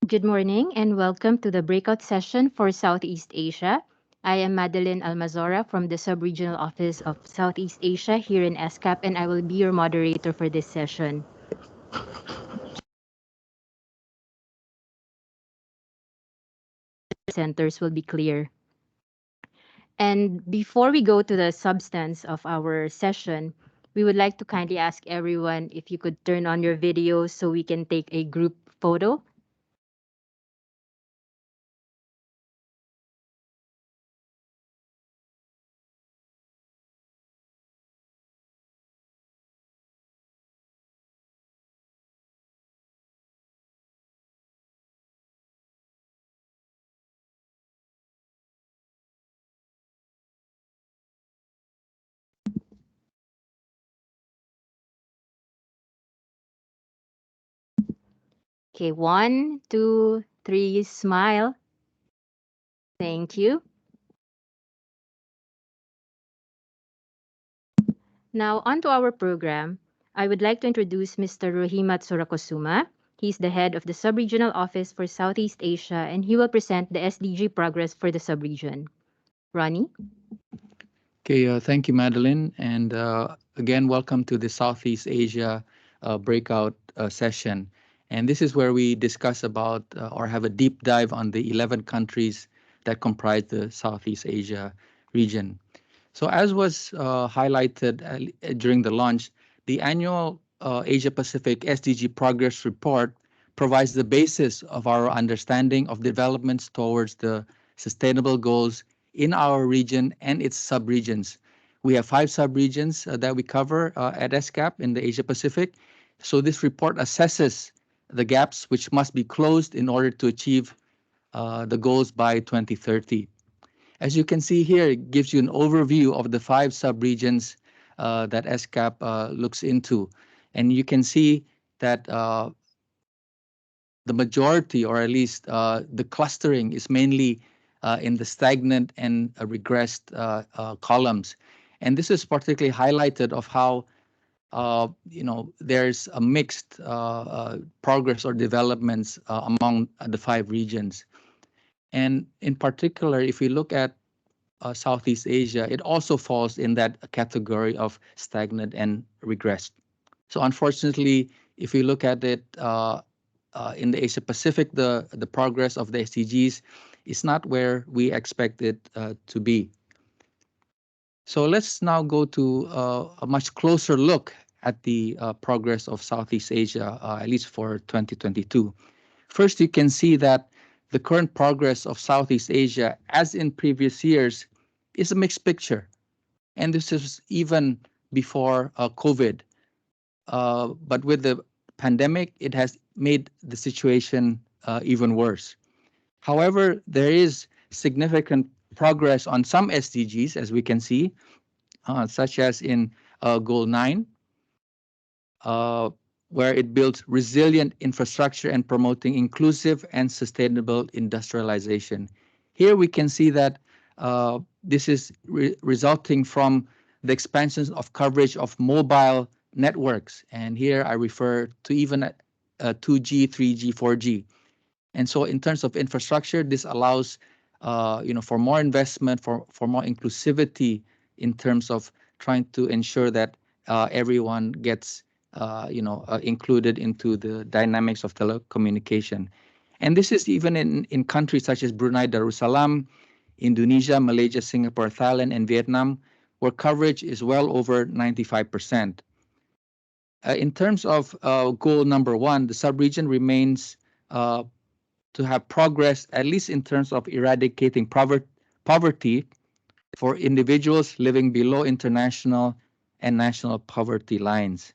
Good morning and welcome to the breakout session for Southeast Asia. I am Madeline Almazora from the Subregional Office of Southeast Asia here in ESCAP, and I will be your moderator for this session. Centers will be clear. And before we go to the substance of our session, we would like to kindly ask everyone if you could turn on your video so we can take a group photo. Okay, 1, 2, 3, smile. Thank you. Now, on to our program. I would like to introduce Mr. Rony Soerakoesoemah. He's the head of the Subregional Office for Southeast Asia, and he will present the SDG progress for the subregion. Rony? Okay, thank you, Madeline. And again, welcome to the Southeast Asia breakout session. And this is where we discuss about or have a deep dive on the 11 countries that comprise the Southeast Asia region. So as was highlighted during the launch, the annual Asia Pacific SDG Progress Report provides the basis of our understanding of developments towards the sustainable goals in our region and its subregions. We have 5 subregions that we cover at ESCAP in the Asia Pacific. So this report assesses the gaps which must be closed in order to achieve the goals by 2030. As you can see here, it gives you an overview of the 5 subregions that ESCAP looks into. And you can see that the majority, or at least the clustering, is mainly in the stagnant and regressed columns. And this is particularly highlighted of how there's a mixed progress or developments among the 5 regions. And in particular, if we look at Southeast Asia, it also falls in that category of stagnant and regressed. So unfortunately, if we look at it in the Asia Pacific, the progress of the SDGs is not where we expect it to be. So let's now go to a much closer look at the progress of Southeast Asia, at least for 2022. First, you can see that the current progress of Southeast Asia, as in previous years, is a mixed picture. And this is even before COVID. But with the pandemic, it has made the situation even worse. However, there is significant progress on some SDGs, as we can see, such as in Goal 9, where it builds resilient infrastructure and promoting inclusive and sustainable industrialization. Here we can see that this is resulting from the expansion of coverage of mobile networks. And here I refer to even 2G, 3G, 4G. And so in terms of infrastructure, this allows for more investment, for more inclusivity in terms of trying to ensure that everyone gets included into the dynamics of telecommunication. And this is even in countries such as Brunei Darussalam, Indonesia, Malaysia, Singapore, Thailand, and Vietnam, where coverage is well over 95%. In terms of goal number 1, the subregion remains to have progress, at least in terms of eradicating poverty for individuals living below international and national poverty lines.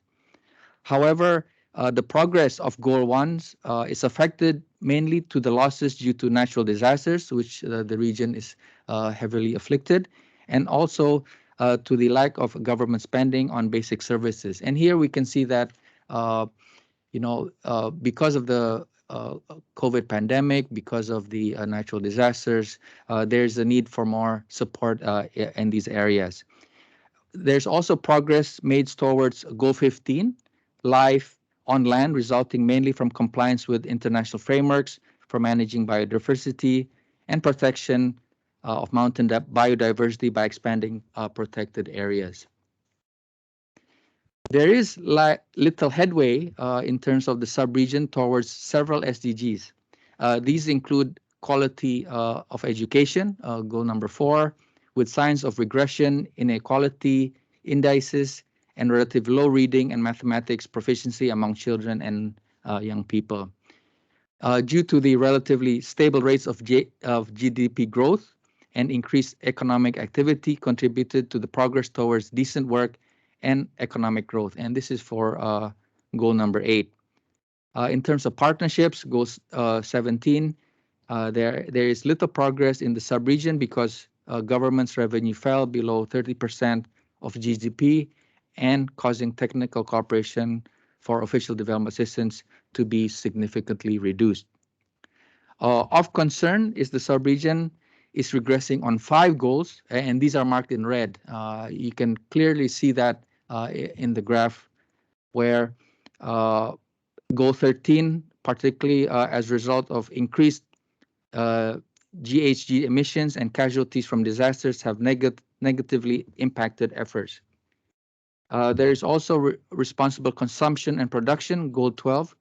However, the progress of Goal 1 is affected mainly to the losses due to natural disasters, which the region is heavily afflicted, and also to the lack of government spending on basic services. And here we can see that, because of the COVID pandemic, because of the natural disasters, there's a need for more support in these areas. There's also progress made towards Goal 15, life on land, resulting mainly from compliance with international frameworks for managing biodiversity and protection of mountain biodiversity by expanding protected areas. There is little headway in terms of the subregion towards several SDGs. These include quality of education, goal number 4, with signs of regression, inequality indices, and relative low reading and mathematics proficiency among children and young people. Due to the relatively stable rates of GDP growth and increased economic activity contributed to the progress towards decent work and economic growth. And this is for goal number 8. In terms of partnerships, goal 17, there is little progress in the subregion because government's revenue fell below 30% of GDP and causing technical cooperation for official development assistance to be significantly reduced. Of concern is the subregion is regressing on 5 goals, and these are marked in red. You can clearly see that in the graph where goal 13, particularly as a result of increased GHG emissions and casualties from disasters, have negatively impacted efforts. There is also responsible consumption and production, goal 12,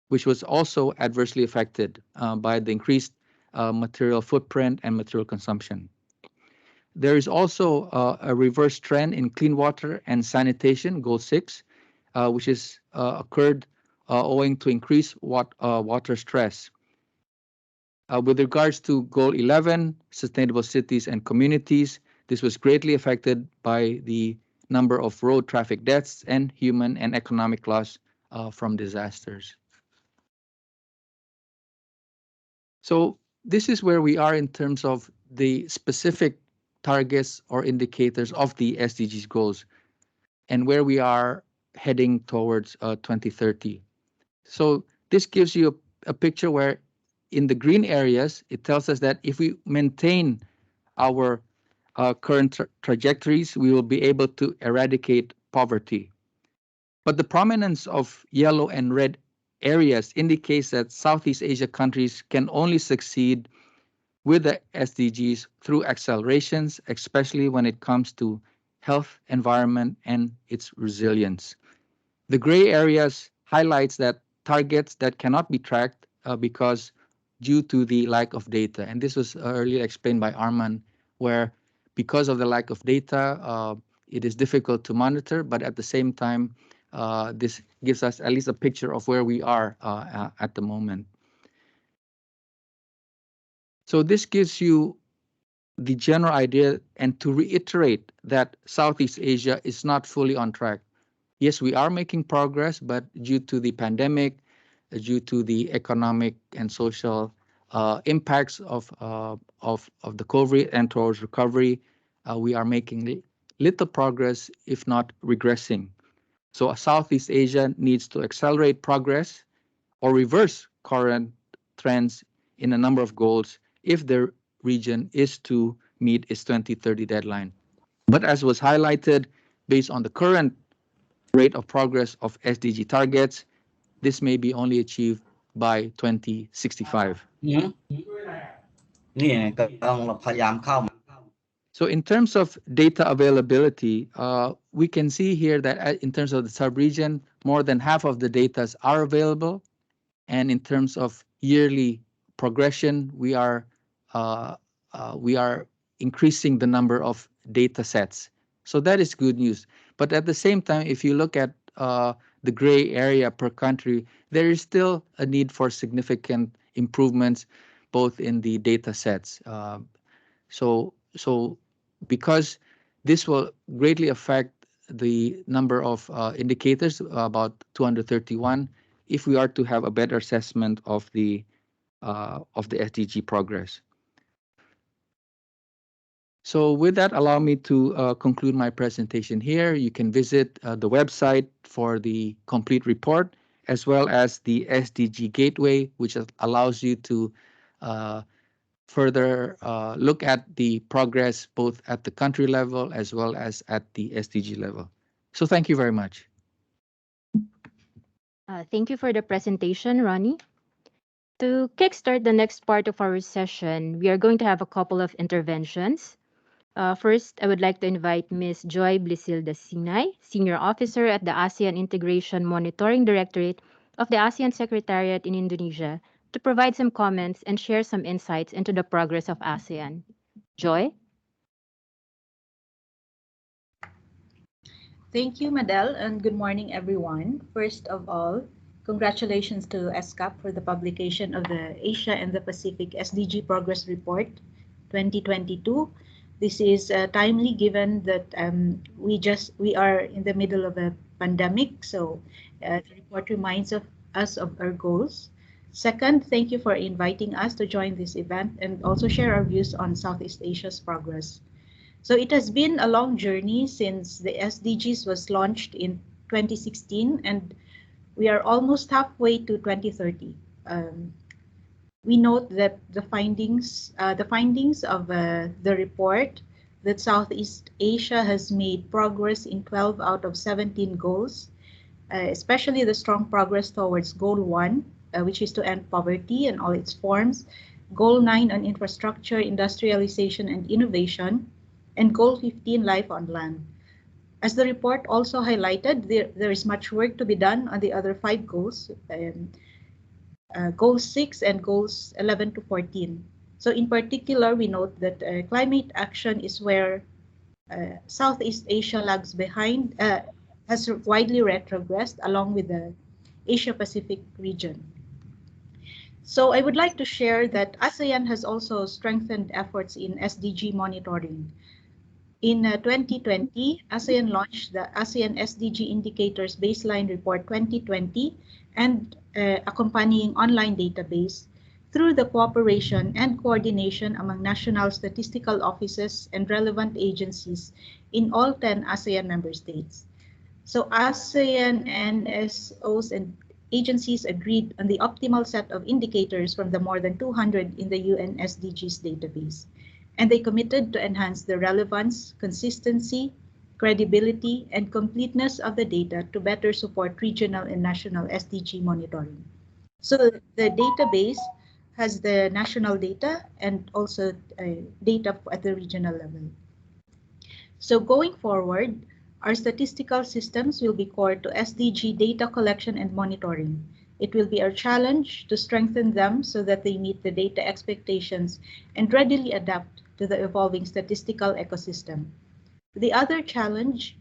which was also adversely affected by the increased material footprint and material consumption. There is also a reverse trend in clean water and sanitation, goal 6, which is occurred owing to increased water stress. With regards to goal 11, sustainable cities and communities, this was greatly affected by the number of road traffic deaths and human and economic loss from disasters. So this is where we are in terms of the specific targets or indicators of the SDGs goals and where we are heading towards 2030. So this gives you a picture where in the green areas, it tells us that if we maintain our current trajectories, we will be able to eradicate poverty. But the prominence of yellow and red areas indicates that Southeast Asia countries can only succeed with the SDGs through accelerations, especially when it comes to health, environment, and its resilience. The gray areas highlights that targets that cannot be tracked because due to the lack of data. And this was earlier explained by Arman, where because of the lack of data, it is difficult to monitor, but at the same time, this gives us at least a picture of where we are at the moment. So this gives you the general idea, and to reiterate that Southeast Asia is not fully on track. Yes, we are making progress, but due to the pandemic, due to the economic and social impacts of the COVID and towards recovery, we are making little progress, if not regressing. So Southeast Asia needs to accelerate progress or reverse current trends in a number of goals if the region is to meet its 2030 deadline. But as was highlighted, based on the current rate of progress of SDG targets, this may be only achieved by 2065. So in terms of data availability, we can see here that in terms of the subregion, more than half of the data are available. And in terms of yearly progression, we are increasing the number of data sets. So that is good news. But at the same time, if you look at the gray area per country, there is still a need for significant improvements, both in the data sets. So because this will greatly affect the number of indicators, about 231, if we are to have a better assessment of the SDG progress. So with that, allow me to conclude my presentation here. You can visit the website for the complete report, as well as the SDG Gateway, which allows you to further look at the progress both at the country level as well as at the SDG level. So thank you very much. Thank you for the presentation, Rony. To kickstart the next part of our session, we are going to have a couple of interventions. First, I would like to invite Ms. Joy Blisilda Sinay, Senior Officer at the ASEAN Integration Monitoring Directorate of the ASEAN Secretariat in Indonesia, to provide some comments and share some insights into the progress of ASEAN. Joy? Thank you, Madel, and good morning, everyone. First of all, congratulations to ESCAP for the publication of the Asia and the Pacific SDG Progress Report 2022. This is timely given that we are in the middle of a pandemic, so the report reminds us of our goals. Second, thank you for inviting us to join this event and also share our views on Southeast Asia's progress. So it has been a long journey since the SDGs was launched in 2016, and we are almost halfway to 2030. We note that the findings of the report that Southeast Asia has made progress in 12 out of 17 goals, especially the strong progress towards Goal 1, which is to end poverty in all its forms, Goal 9 on infrastructure, industrialization, and innovation, and Goal 15, life on land. As the report also highlighted, there is much work to be done on the other 5 goals, Goal 6 and Goals 11 to 14. So in particular, we note that climate action is where Southeast Asia lags behind, has widely retrogressed along with the Asia-Pacific region. So I would like to share that ASEAN has also strengthened efforts in SDG monitoring. In 2020, ASEAN launched the ASEAN SDG Indicators Baseline Report 2020 and accompanying online database through the cooperation and coordination among national statistical offices and relevant agencies in all 10 ASEAN member states. So ASEAN NSOs and agencies agreed on the optimal set of indicators from the more than 200 in the UN SDGs database, and they committed to enhance the relevance, consistency, credibility, and completeness of the data to better support regional and national SDG monitoring. So the database has the national data and also data at the regional level. So going forward, our statistical systems will be core to SDG data collection and monitoring. It will be our challenge to strengthen them so that they meet the data expectations and readily adapt to the evolving statistical ecosystem. The other challenge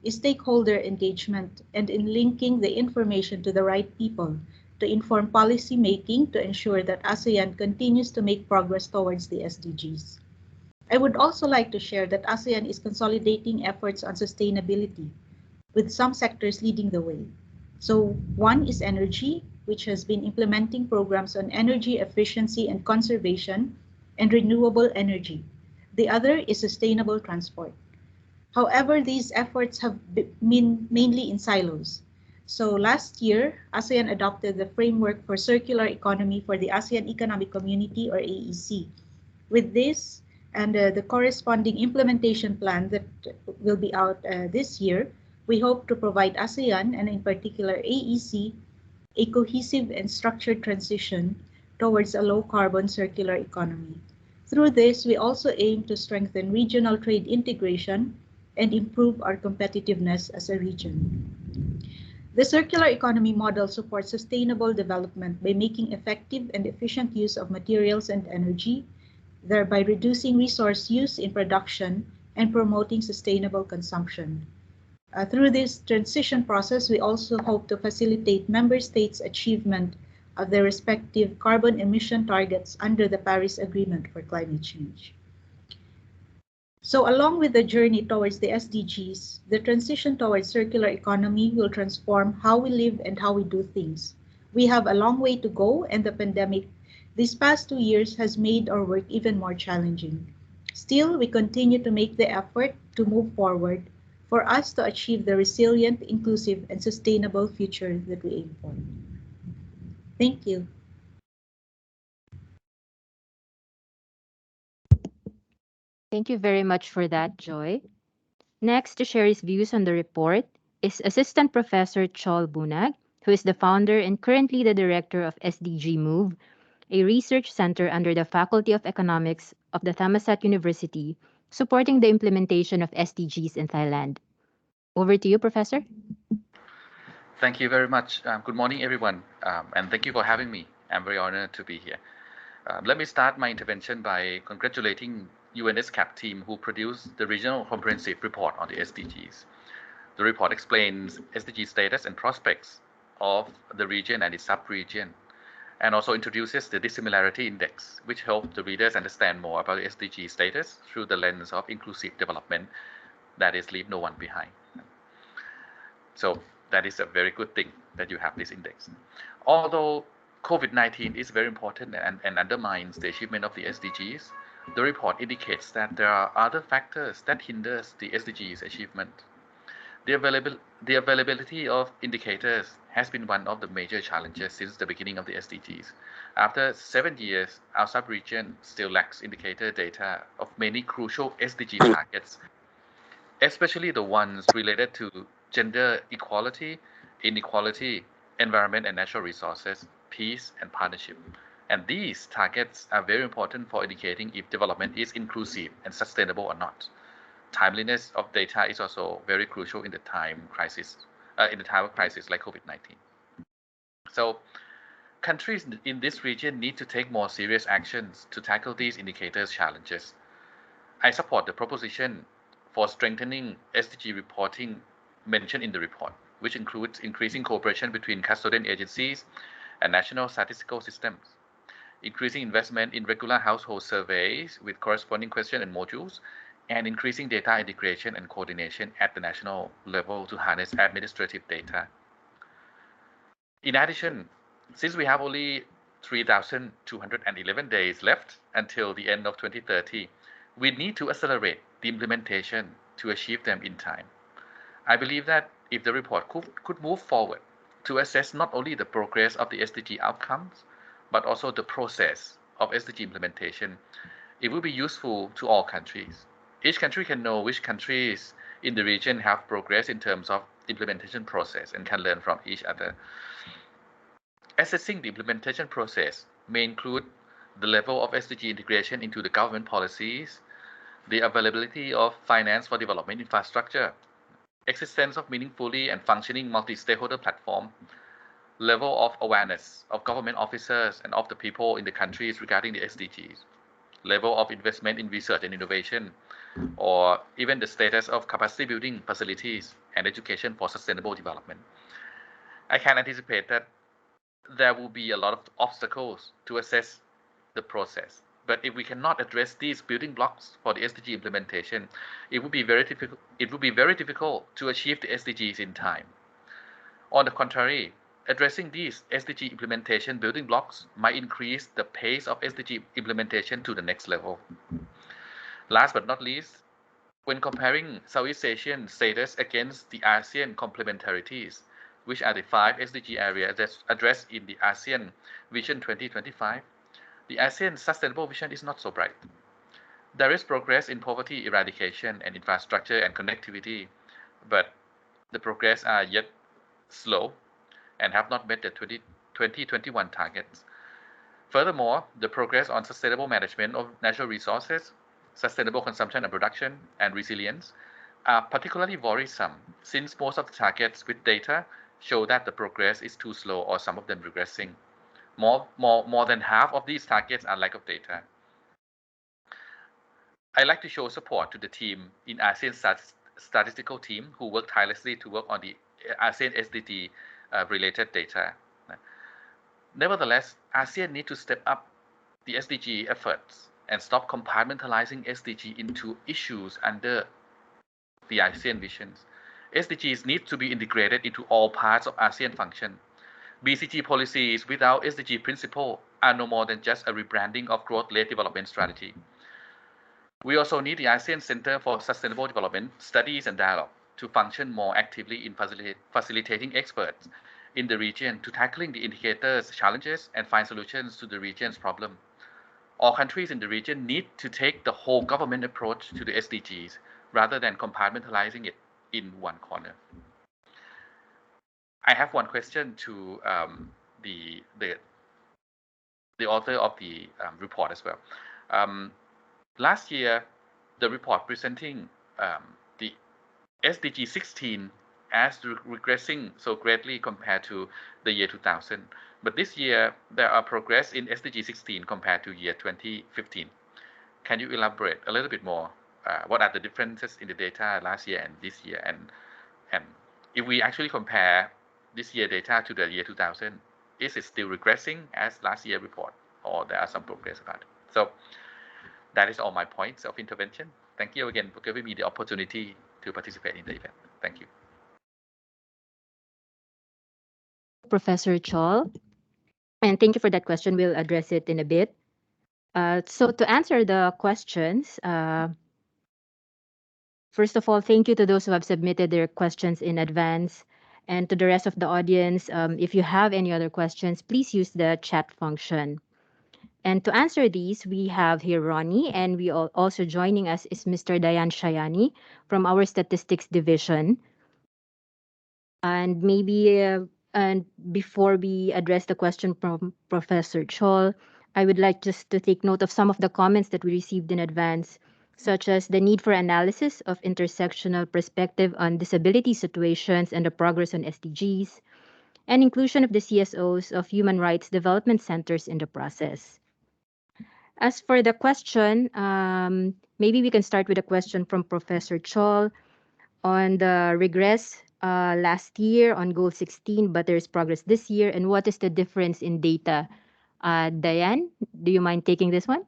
is stakeholder engagement and in linking the information to the right people to inform policy making to ensure that ASEAN continues to make progress towards the SDGs. I would also like to share that ASEAN is consolidating efforts on sustainability, with some sectors leading the way. So one is energy, which has been implementing programs on energy efficiency and conservation and renewable energy. The other is sustainable transport. However, these efforts have been mainly in silos. So last year, ASEAN adopted the framework for circular economy for the ASEAN Economic Community, or AEC. With this and the corresponding implementation plan that will be out this year, we hope to provide ASEAN, and in particular AEC, a cohesive and structured transition towards a low-carbon circular economy. Through this, we also aim to strengthen regional trade integration and improve our competitiveness as a region. The circular economy model supports sustainable development by making effective and efficient use of materials and energy, thereby reducing resource use in production and promoting sustainable consumption. Through this transition process, we also hope to facilitate member states' achievement of their respective carbon emission targets under the Paris Agreement for Climate Change. So along with the journey towards the SDGs, the transition towards circular economy will transform how we live and how we do things. We have a long way to go, and the pandemic these past 2 years has made our work even more challenging. Still, we continue to make the effort to move forward for us to achieve the resilient, inclusive, and sustainable future that we aim for. Thank you. Thank you very much for that, Joy. Next to share his views on the report is Assistant Professor Chol Bunak, who is the founder and currently the director of SDG Move, a research center under the Faculty of Economics of the Thammasat University, supporting the implementation of SDGs in Thailand. Over to you, Professor. Thank you very much. Good morning, everyone, and thank you for having me. I'm very honored to be here. Let me start my intervention by congratulating UN ESCAP team who produced the Regional Comprehensive Report on the SDGs. The report explains SDG status and prospects of the region and its sub-region, and also introduces the Dissimilarity Index, which helps the readers understand more about the SDG status through the lens of inclusive development, that is, leave no one behind. So that is a very good thing that you have this index. Although COVID-19 is very important and undermines the achievement of the SDGs, the report indicates that there are other factors that hinders the SDGs achievement. The availability of indicators has been one of the major challenges since the beginning of the SDGs. After 7 years, our sub-region still lacks indicator data of many crucial SDG targets, especially the ones related to gender equality, inequality, environment and natural resources, peace, and partnership. And these targets are very important for indicating if development is inclusive and sustainable or not. Timeliness of data is also very crucial in the time of crisis like COVID-19. So countries in this region need to take more serious actions to tackle these indicators challenges. I support the proposition for strengthening SDG reporting mentioned in the report, which includes increasing cooperation between custodian agencies and national statistical systems, increasing investment in regular household surveys with corresponding questions and modules, and increasing data integration and coordination at the national level to harness administrative data. In addition, since we have only 3,211 days left until the end of 2030, we need to accelerate the implementation to achieve them in time. I believe that if the report could move forward to assess not only the progress of the SDG outcomes, but also the process of SDG implementation, it will be useful to all countries. Each country can know which countries in the region have progress in terms of implementation process and can learn from each other. Assessing the implementation process may include the level of SDG integration into the government policies, the availability of finance for development infrastructure, existence of meaningfully and functioning multi-stakeholder platform, level of awareness of government officers and of the people in the countries regarding the SDGs, level of investment in research and innovation, or even the status of capacity building facilities and education for sustainable development. I can anticipate that there will be a lot of obstacles to assess the process. But if we cannot address these building blocks for the SDG implementation, it would be very difficult to achieve the SDGs in time. On the contrary, addressing these SDG implementation building blocks might increase the pace of SDG implementation to the next level. Last but not least, when comparing Southeast Asian status against the ASEAN complementarities, which are the 5 SDG areas that's addressed in the ASEAN Vision 2025, the ASEAN Sustainable Vision is not so bright. There is progress in poverty eradication and infrastructure and connectivity, but the progress are yet slow and have not met the 2021 targets. Furthermore, the progress on sustainable management of natural resources, sustainable consumption and production, and resilience are particularly worrisome since most of the targets with data show that the progress is too slow or some of them regressing. More than half of these targets are lack of data. I like to show support to the team in ASEAN statistical team who work tirelessly to work on the ASEAN SDG related data. Nevertheless, ASEAN need to step up the SDG efforts and stop compartmentalizing SDG into issues under the ASEAN visions. SDGs need to be integrated into all parts of ASEAN function. BCG policies without SDG principle are no more than just a rebranding of growth-led development strategy. We also need the ASEAN Center for Sustainable Development Studies and Dialogue to function more actively in facilitating experts in the region to tackling the indicators, challenges, and find solutions to the region's problem. All countries in the region need to take the whole government approach to the SDGs rather than compartmentalizing it in one corner. I have one question to the author of the report as well. Last year, the report presenting the SDG 16 as regressing so greatly compared to the year 2000. But this year, there are progress in SDG 16 compared to year 2015. Can you elaborate a little bit more? What are the differences in the data last year and this year? And if we actually compare this year data to the year 2000, is it still regressing as last year report, or there are some progress about it? So that is all my points of intervention. Thank you again for giving me the opportunity to participate in the event. Thank you. Professor Chol, and thank you for that question. We'll address it in a bit. So to answer the questions, first of all, thank you to those who have submitted their questions in advance. And to the rest of the audience, if you have any other questions, please use the chat function. And to answer these, we have here Rony, and we also joining us is Mr. Diane Shayani from our Statistics Division. And maybe and before we address the question from Professor Chol, I would like just to take note of some of the comments that we received in advance, such as the need for analysis of intersectional perspective on disability situations and the progress on SDGs, and inclusion of the CSOs of human rights development centers in the process. As for the question, maybe we can start with a question from Professor Chol on the regress last year on goal 16, but there is progress this year. And what is the difference in data? Diane, do you mind taking this one?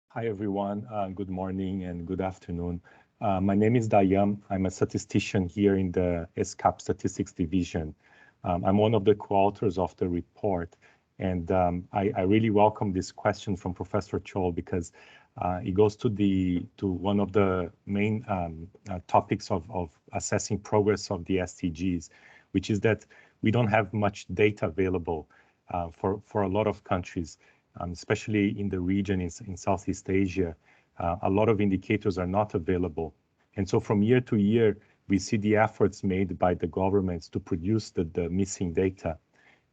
Hi, everyone. Good morning and good afternoon. My name is Diane. I'm a statistician here in the ESCAP Statistics Division. I'm one of the co-authors of the report, and I really welcome this question from Professor Chol because it goes to one of the main topics of assessing progress of the SDGs, which is that we don't have much data available for a lot of countries, especially in the region in Southeast Asia. A lot of indicators are not available. And so from year to year, we see the efforts made by the governments to produce the missing data.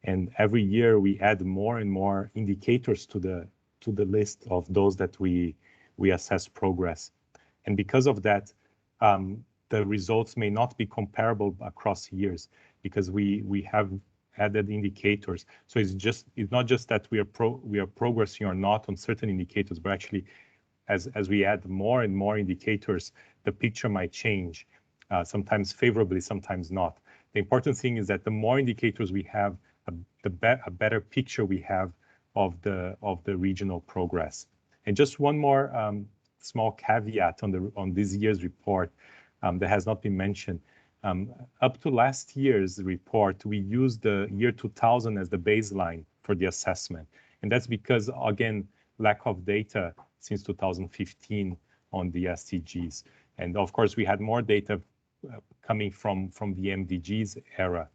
And every year we add more and more indicators to the list of those that we assess progress. And because of that, the results may not be comparable across years because we have added indicators. So it's not just that we are progressing or not on certain indicators, but actually as we add more and more indicators, the picture might change, sometimes favorably, sometimes not. The important thing is that the more indicators we have, a better picture we have of the regional progress. And just one more small caveat on this year's report that has not been mentioned. Up to last year's report, we used the year 2000 as the baseline for the assessment. And that's because, again, lack of data since 2015 on the SDGs. And of course, we had more data coming from the MDGs era.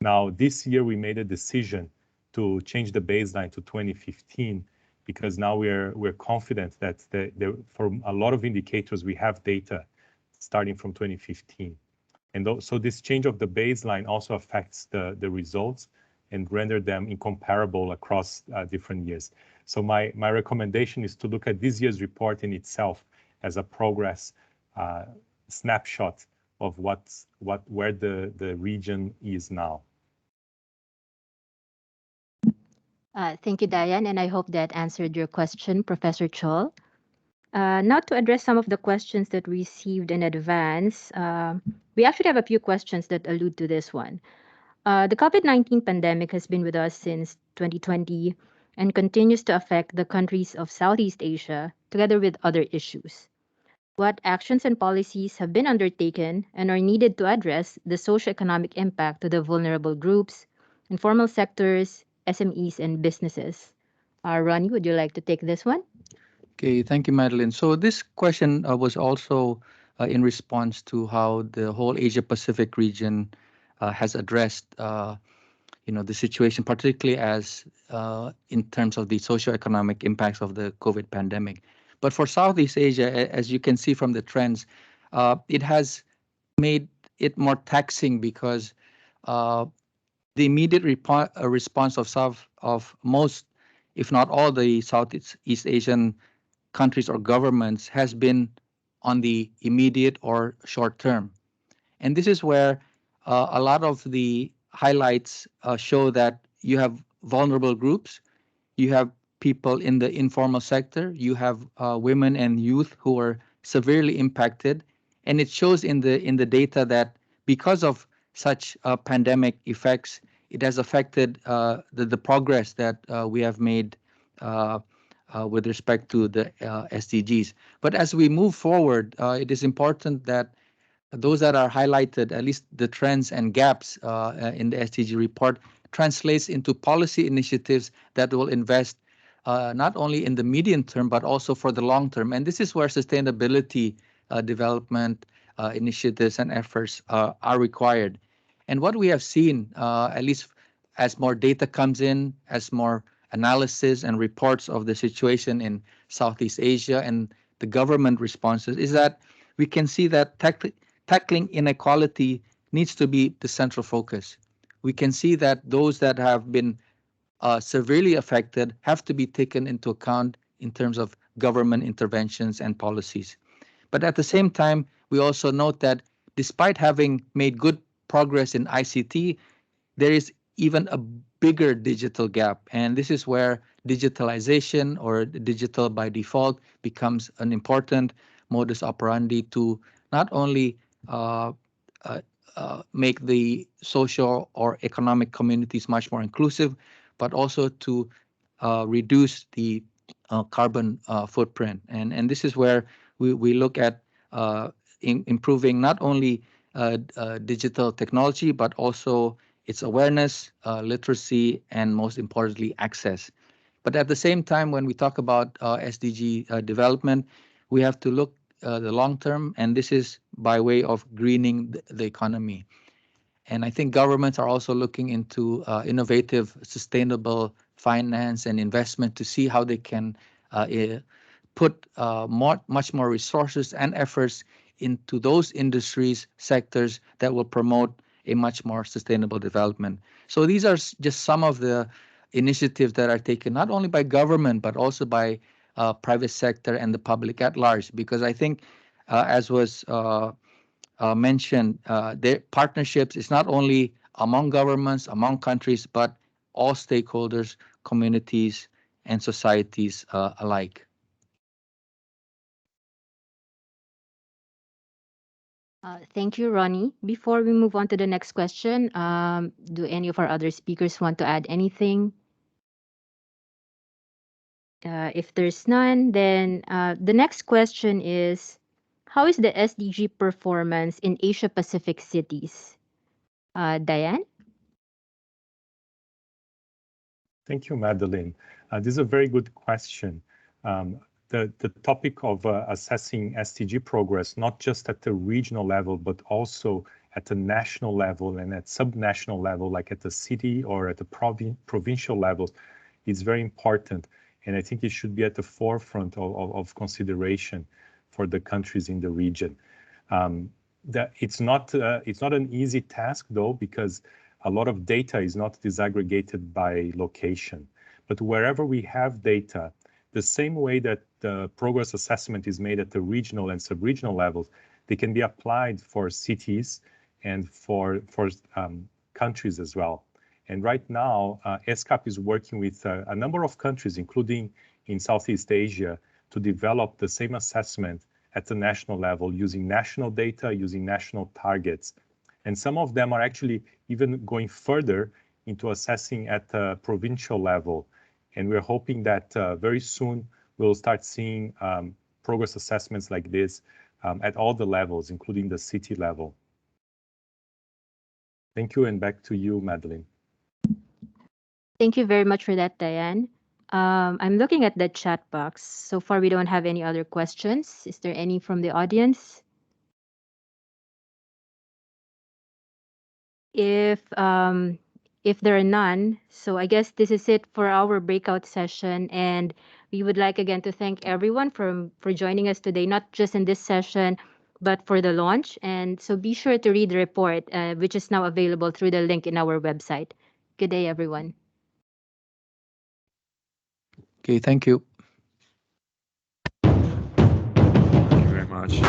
Now, this year, we made a decision to change the baseline to 2015 because now we're confident that for a lot of indicators, we have data starting from 2015. And so this change of the baseline also affects the results and render them incomparable across different years. So my recommendation is to look at this year's report in itself as a progress snapshot of where the region is now. Thank you, Diane, and I hope that answered your question, Professor Chol. Now to address some of the questions that we received in advance, we actually have a few questions that allude to this one. The COVID-19 pandemic has been with us since 2020 and continues to affect the countries of Southeast Asia together with other issues. What actions and policies have been undertaken and are needed to address the socioeconomic impact to the vulnerable groups, informal sectors, SMEs, and businesses? Ronnie, would you like to take this one? Okay, thank you, Madeline. So this question was also in response to how the whole Asia Pacific region has addressed, the situation, particularly as in terms of the socioeconomic impacts of the COVID pandemic. But for Southeast Asia, as you can see from the trends, it has made it more taxing because the immediate response of most, if not all, the Southeast Asian countries or governments has been on the immediate or short term. And this is where a lot of the highlights show that you have vulnerable groups, you have people in the informal sector, you have women and youth who are severely impacted, and it shows in the data that because of such pandemic effects, it has affected the progress that we have made with respect to the SDGs. But as we move forward, it is important that those that are highlighted, at least the trends and gaps in the SDG report, translates into policy initiatives that will invest not only in the medium term, but also for the long term. And this is where sustainability development initiatives and efforts are required. And what we have seen, at least as more data comes in, as more analysis and reports of the situation in Southeast Asia and the government responses, is that we can see that tackling inequality needs to be the central focus. We can see that those that have been severely affected have to be taken into account in terms of government interventions and policies. But at the same time, we also note that despite having made good progress in ICT, there is even a bigger digital gap. And this is where digitalization or digital by default becomes an important modus operandi to not only make the social or economic communities much more inclusive, but also to reduce the carbon footprint. And this is where we look at improving not only digital technology, but also its awareness, literacy, and most importantly, access. But at the same time, when we talk about SDG development, we have to look the long term, and this is by way of greening the economy. And I think governments are also looking into innovative, sustainable finance and investment to see how they can put much more resources and efforts into those industries, sectors that will promote a much more sustainable development. So these are just some of the initiatives that are taken not only by government, but also by private sector and the public at large, because I think, as was mentioned, the partnerships is not only among governments, among countries, but all stakeholders, communities, and societies alike. Thank you, Ronnie. Before we move on to the next question, do any of our other speakers want to add anything? If there's none, then the next question is, how is the SDG performance in Asia Pacific cities? Diane? Thank you, Madeline. This is a very good question. The topic of assessing SDG progress, not just at the regional level, but also at the national level and at subnational level, like at the city or at the provincial levels, is very important. And I think it should be at the forefront of consideration for the countries in the region. It's not an easy task, though, because a lot of data is not disaggregated by location. But wherever we have data, the same way that the progress assessment is made at the regional and sub-regional levels, they can be applied for cities and for countries as well. And right now, ESCAP is working with a number of countries, including in Southeast Asia, to develop the same assessment at the national level using national data, using national targets. And some of them are actually even going further into assessing at the provincial level. And we're hoping that very soon we'll start seeing progress assessments like this at all the levels, including the city level. Thank you, and back to you, Madeline. Thank you very much for that, Diane. I'm looking at the chat box. So far, we don't have any other questions. Is there any from the audience? If there are none, so I guess this is it for our breakout session. And we would like again to thank everyone for joining us today, not just in this session, but for the launch. And so be sure to read the report, which is now available through the link in our website. Good day, everyone. Okay, thank you. Thank you very much.